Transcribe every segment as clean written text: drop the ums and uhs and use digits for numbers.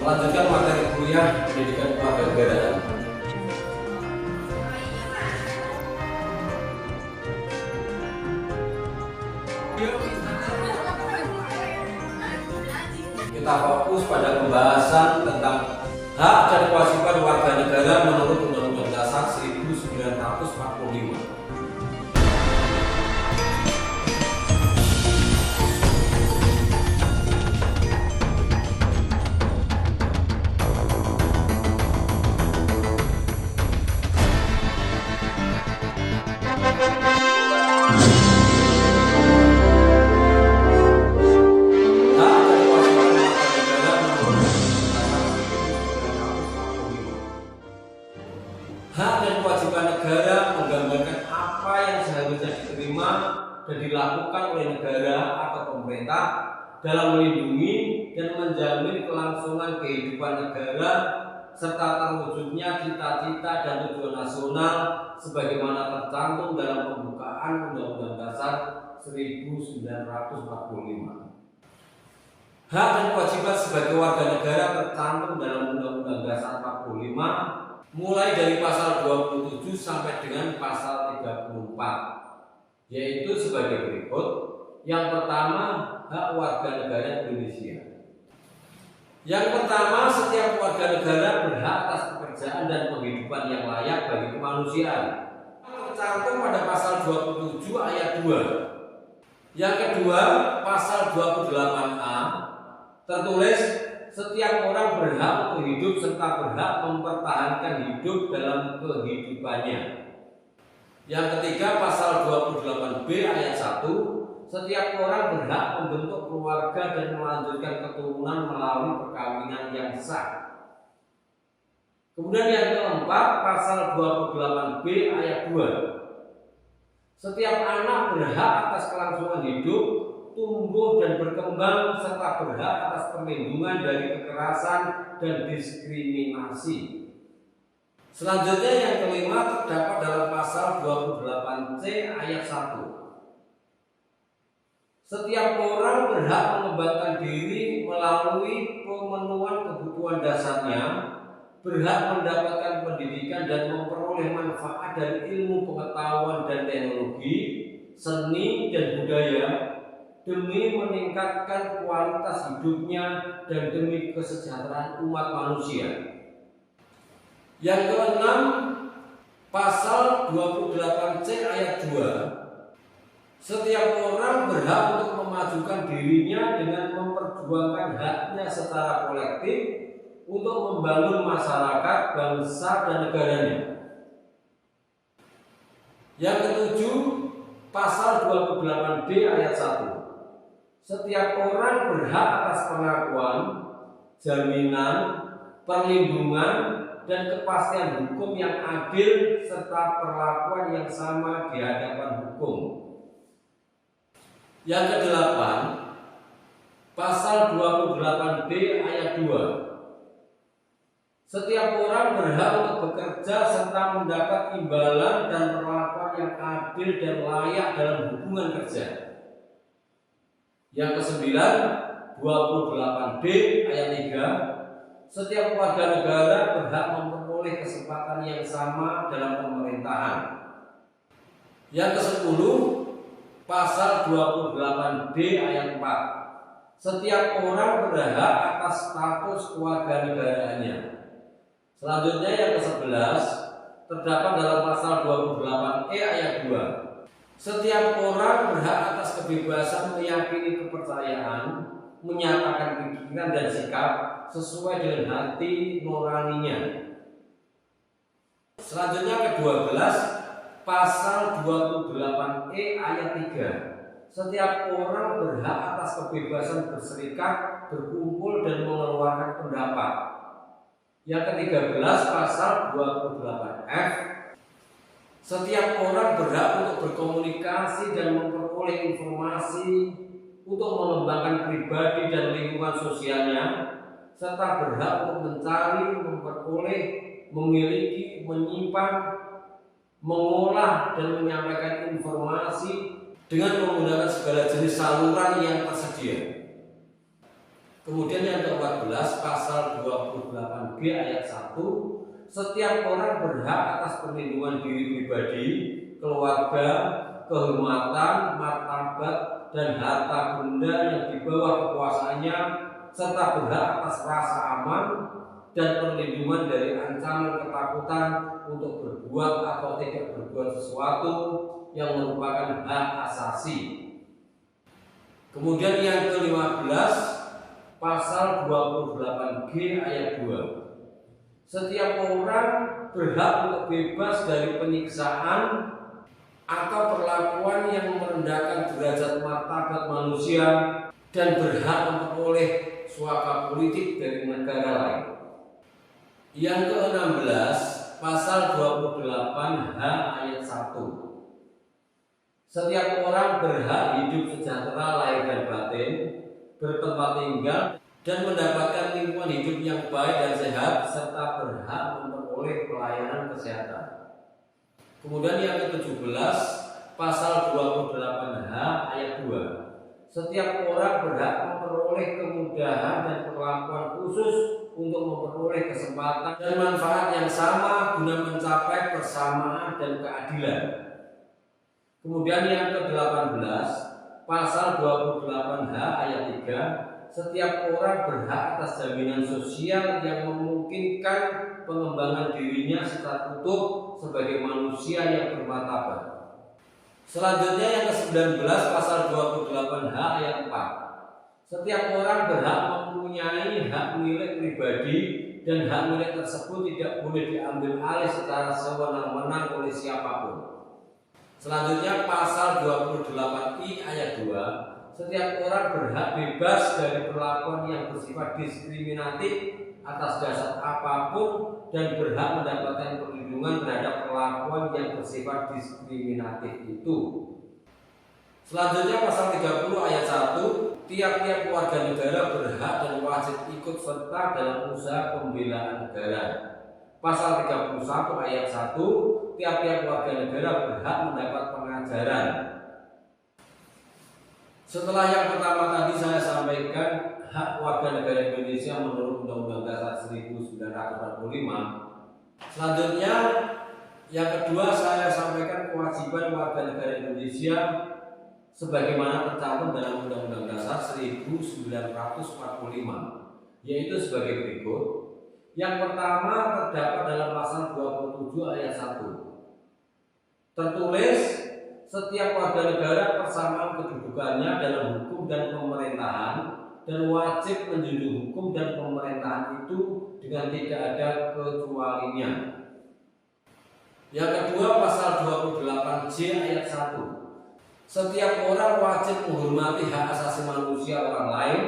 Melanjutkan materi kuliah pendidikan kewarganegaraan. Kita fokus pada pembahasan tentang hak dan kewajiban warga negara menurut Undang-Undang Dasar 1945. Hak dan kewajiban negara menggambarkan apa yang seharusnya diterima dan dilakukan oleh negara atau pemerintah dalam melindungi dan menjamin kelangsungan kehidupan negara serta terwujudnya cita-cita dan tujuan nasional sebagaimana tercantum dalam pembukaan Undang-Undang Dasar 1945. Hak dan kewajiban sebagai warga negara tercantum dalam Undang-Undang Dasar 45 mulai dari pasal 27 sampai dengan pasal 34, yaitu sebagai berikut. Yang pertama, hak warga negara Indonesia. Yang pertama, setiap warga negara berhak atas pekerjaan dan penghidupan yang layak bagi kemanusiaan. Tercantum pada pasal 27 ayat 2. Yang kedua, pasal 28A tertulis setiap orang berhak untuk hidup serta berhak mempertahankan hidup dalam kehidupannya. Yang ketiga, pasal 28B ayat 1, setiap orang berhak membentuk keluarga dan melanjutkan keturunan melalui perkawinan yang sah. Kemudian yang keempat, pasal 28B ayat 2, setiap anak berhak atas kelangsungan hidup, tumbuh dan berkembang serta berhak atas perlindungan dari kekerasan dan diskriminasi. Selanjutnya yang kelima terdapat dalam pasal 28C ayat 1. Setiap orang berhak mengembangkan diri melalui pemenuhan kebutuhan dasarnya, berhak mendapatkan pendidikan dan memperoleh manfaat dari ilmu pengetahuan dan teknologi, seni dan budaya, demi meningkatkan kualitas hidupnya dan demi kesejahteraan umat manusia. Yang keenam, pasal 28C ayat 2, setiap orang berhak untuk memajukan dirinya dengan memperjuangkan haknya secara kolektif untuk membangun masyarakat, bangsa, dan negaranya. Yang ketujuh, pasal 28D ayat 1, setiap orang berhak atas pengakuan, jaminan, perlindungan, dan kepastian hukum yang adil serta perlakuan yang sama di hadapan hukum. Yang kedelapan, pasal 28D ayat 2, setiap orang berhak untuk bekerja serta mendapat imbalan dan perlakuan yang adil dan layak dalam hubungan kerja. Yang kesembilan, 28D ayat 3, setiap warga negara berhak memperoleh kesempatan yang sama dalam pemerintahan. Yang ke-10, pasal 28D ayat 4, setiap orang berhak atas status kewarganegaraannya. Selanjutnya yang ke-11 terdapat dalam pasal 28E ayat 2, setiap orang berhak atas kebebasan meyakini kepercayaan, menyatakan pikiran dan sikap sesuai dengan hati nuraninya. Selanjutnya ke-12, pasal 28E ayat 3, setiap orang berhak atas kebebasan berserikat, berkumpul, dan mengeluarkan pendapat. Yang ke-13, pasal 28F, setiap orang berhak untuk berkomunikasi dan memperoleh informasi untuk mengembangkan pribadi dan lingkungan sosialnya, serta berhak untuk mencari, memperoleh, memiliki, menyimpan, mengolah, dan menyampaikan informasi dengan menggunakan segala jenis saluran yang tersedia. Kemudian yang ke-14 pasal 28G ayat 1, setiap orang berhak atas perlindungan diri pribadi, keluarga, kehormatan, martabat, dan harta benda yang di bawah kekuasaannya, serta berhak atas rasa aman dan perlindungan dari ancaman ketakutan untuk berbuat atau tidak berbuat sesuatu yang merupakan hak asasi. Kemudian yang ke-15 pasal 28G ayat 2. Setiap orang berhak untuk bebas dari penyiksaan atau perlakuan yang merendahkan derajat martabat manusia dan berhak memperoleh suaka politik dari negara lain. Yang ke-16 pasal 28H ayat 1. Setiap orang berhak hidup sejahtera lahir dan batin, bertempat tinggal, dan mendapatkan lingkungan hidup yang baik dan sehat, serta berhak memperoleh pelayanan kesehatan. Kemudian yang ke-17 pasal 28H ayat 2. Setiap orang berhak memperoleh kemudahan dan perlakuan khusus untuk memperoleh kesempatan dan manfaat yang sama guna mencapai persamaan dan keadilan. Kemudian yang ke-18 pasal 28H ayat 3. Setiap orang berhak atas jaminan sosial yang memungkinkan pengembangan dirinya secara utuh sebagai manusia yang bermartabat. Selanjutnya yang ke-19 pasal 28H ayat 4. Setiap orang berhak mempunyai hak milik pribadi dan hak milik tersebut tidak boleh diambil alih secara sewenang-wenang oleh siapapun. Selanjutnya pasal 28I ayat 2. Setiap orang berhak bebas dari perlakuan yang bersifat diskriminatif atas dasar apapun dan berhak mendapatkan perlindungan terhadap perlakuan yang bersifat diskriminatif itu. Selanjutnya pasal 30 ayat 1. Tiap-tiap warga negara berhak dan wajib ikut serta dalam usaha pembelaan negara. Pasal 31 ayat 1. Tiap-tiap warga negara berhak mendapat pengajaran. Setelah yang pertama tadi saya sampaikan hak warga negara Indonesia menurut Undang-Undang Dasar 1945. Selanjutnya yang kedua saya sampaikan kewajiban warga negara Indonesia sebagaimana tercantum dalam Undang-Undang Dasar 1945, yaitu sebagai berikut. Yang pertama terdapat dalam pasal 27 ayat 1. Tertulis setiap warga negara persamaan kedudukannya dalam hukum dan pemerintahan dan wajib menjunjung hukum dan pemerintahan itu dengan tidak ada kecualinya. Yang kedua pasal 28J ayat 1. Setiap orang wajib menghormati hak asasi manusia orang lain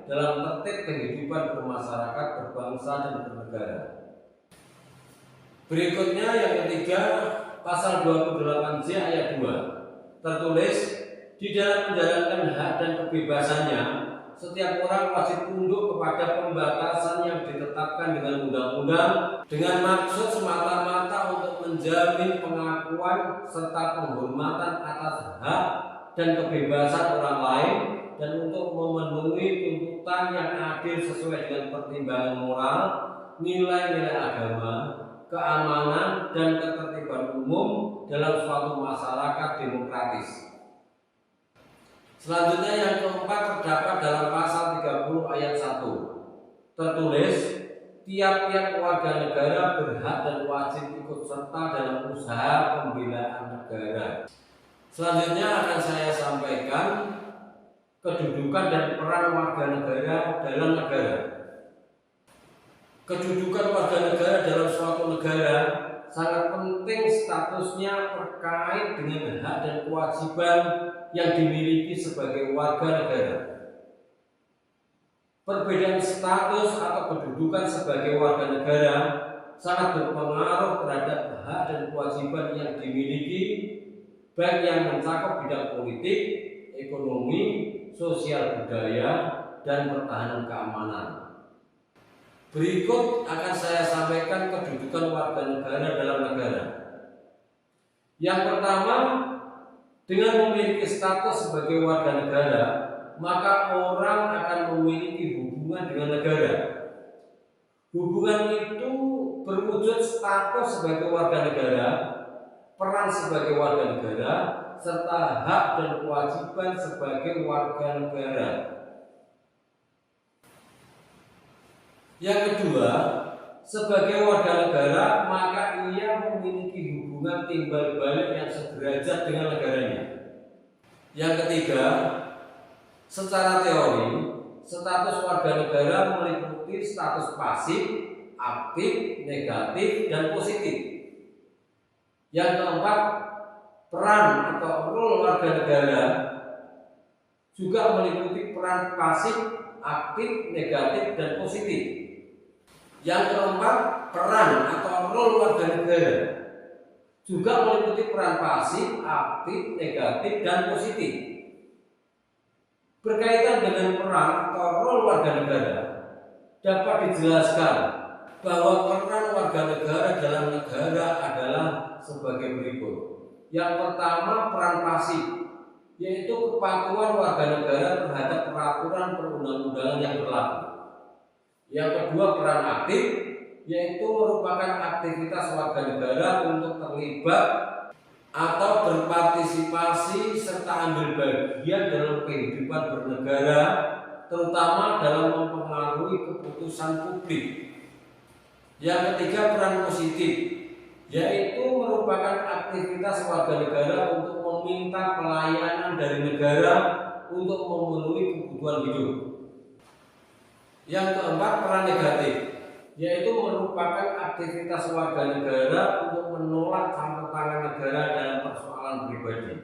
dalam tertib kehidupan bermasyarakat, berbangsa dan bernegara. Berikutnya yang ketiga pasal 28J ayat 2. Tertulis di dalam menjalankan hak dan kebebasannya, setiap orang wajib tunduk kepada pembatasan yang ditetapkan dengan undang-undang dengan maksud semata-mata untuk menjamin pengakuan serta penghormatan atas hak dan kebebasan orang lain dan untuk memenuhi tuntutan yang adil sesuai dengan pertimbangan moral, nilai-nilai agama, keamanan dan ketertiban umum dalam suatu masyarakat demokratis. Selanjutnya yang keempat terdapat dalam pasal 30 ayat 1. Tertulis tiap-tiap warga negara berhak dan wajib ikut serta dalam usaha pembelaan negara. Selanjutnya akan saya sampaikan kedudukan dan peran warga negara dalam negara. Kedudukan warga negara dalam suatu negara sangat penting statusnya terkait dengan hak dan kewajiban yang dimiliki sebagai warga negara. Perbedaan status atau kedudukan sebagai warga negara sangat berpengaruh terhadap hak dan kewajiban yang dimiliki, baik yang mencakup bidang politik, ekonomi, sosial budaya, dan pertahanan keamanan. Berikut akan saya sampaikan kedudukan warga negara dalam negara. Yang pertama, dengan memiliki status sebagai warga negara, maka orang akan memiliki hubungan hubungan dengan negara. Hubungan itu berwujud status sebagai warga negara, peran sebagai warga negara, serta hak dan kewajiban sebagai warga negara. Yang kedua, sebagai warga negara maka ia memiliki hubungan timbal balik yang sederajat dengan negaranya. Yang ketiga, secara teori, status warga negara meliputi status pasif, aktif, negatif, dan positif. Yang keempat, peran atau role warga negara juga meliputi peran pasif, aktif, negatif, dan positif. Yang keempat, peran atau role warga negara juga meliputi peran pasif, aktif, negatif, dan positif. Berkaitan dengan peran atau role warga negara, dapat dijelaskan bahwa peran warga negara dalam negara adalah sebagai berikut. Yang pertama, peran pasif, yaitu kepatuhan warga negara terhadap peraturan perundang-undangan yang berlaku. Yang kedua, peran aktif, yaitu merupakan aktivitas warga negara untuk terlibat atau berpartisipasi serta ambil bagian dalam kehidupan bernegara, terutama dalam mempengaruhi keputusan publik. Yang ketiga, peran positif, yaitu merupakan aktivitas warga negara untuk meminta pelayanan dari negara untuk memenuhi kebutuhan hidup. Yang keempat, peran negatif, yaitu merupakan aktivitas warga negara untuk menolak campur tangan negara dalam persoalan pribadi.